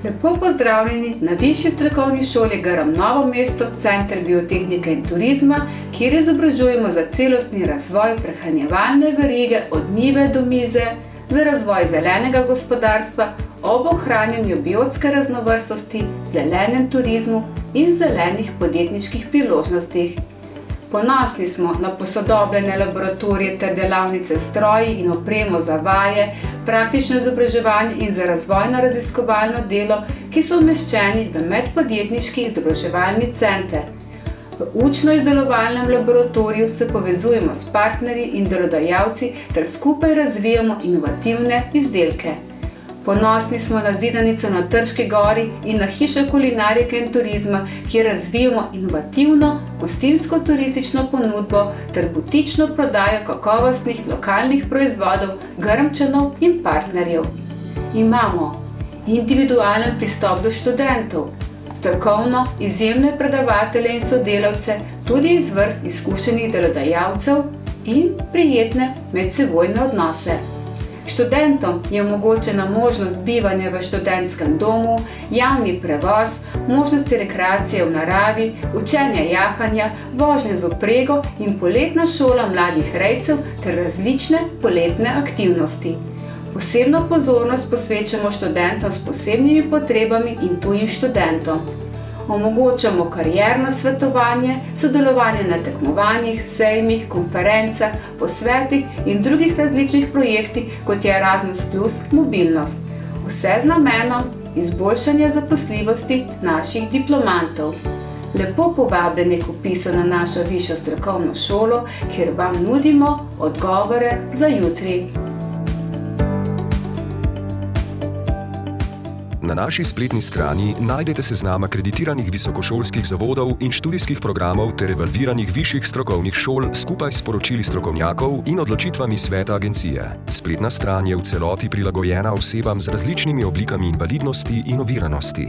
Lepo pozdravljeni na Višji strokovni šoli Grm Novo mesto, Center biotehnike in turizma, kjer izobražujemo za celostni razvoj prehranjevalne verige od njive do mize, za razvoj zelenega gospodarstva, ob ohranjanju biotske raznovrstnosti, zelenem turizmu in zelenih podjetniških priložnostih. Ponosni smo na posodobljene laboratorije ter delavnice s stroji in opremo za vaje, praktično izobraževanje in za razvojno-raziskovalno delo, ki so umeščeni v medpodjetniški izobraževalni center. V učno-izdelovalnem laboratoriju se povezujemo s partnerji in delodajalci ter skupaj razvijamo inovativne izdelke. Ponosni smo na zidanico na Trški gori in na hišo kulinarike in turizma, kjer razvijamo inovativno gostinsko-turistično ponudbo ter butično prodajo kakovostnih lokalnih proizvodov Grmčanov in partnerjev. Imamo individualen pristop do študentov, strokovno izjemne predavatelje in sodelavce, tudi iz vrst izkušenih delodajalcev in prijetne medsebojne odnose. Študentom je omogočena možnost bivanja v študentskem domu, javni prevoz, možnosti rekreacije v naravi, učenja jahanja, vožnje z vprego in poletna šola mladih rejcev ter različne poletne aktivnosti. Posebno pozornost posvečamo študentom s posebnimi potrebami in tujim študentom. Omogočamo karierno svetovanje, sodelovanje na tekmovanjih, sejmih, konferencah, posvetih in drugih različnih projektih, kot je Erasmus plus mobilnost. Vse z namenom izboljšanja zaposljivosti naših diplomantov. Lepo povabljeni k vpisu na našo višjo strokovno šolo, kjer vam nudimo odgovore za jutri. Na naši spletni strani najdete seznam akreditiranih visokošolskih zavodov in študijskih programov ter evalviranih višjih strokovnih šol skupaj s poročili strokovnjakov in odločitvami sveta agencije. Spletna stran je v celoti prilagojena osebam z različnimi oblikami invalidnosti in oviranosti.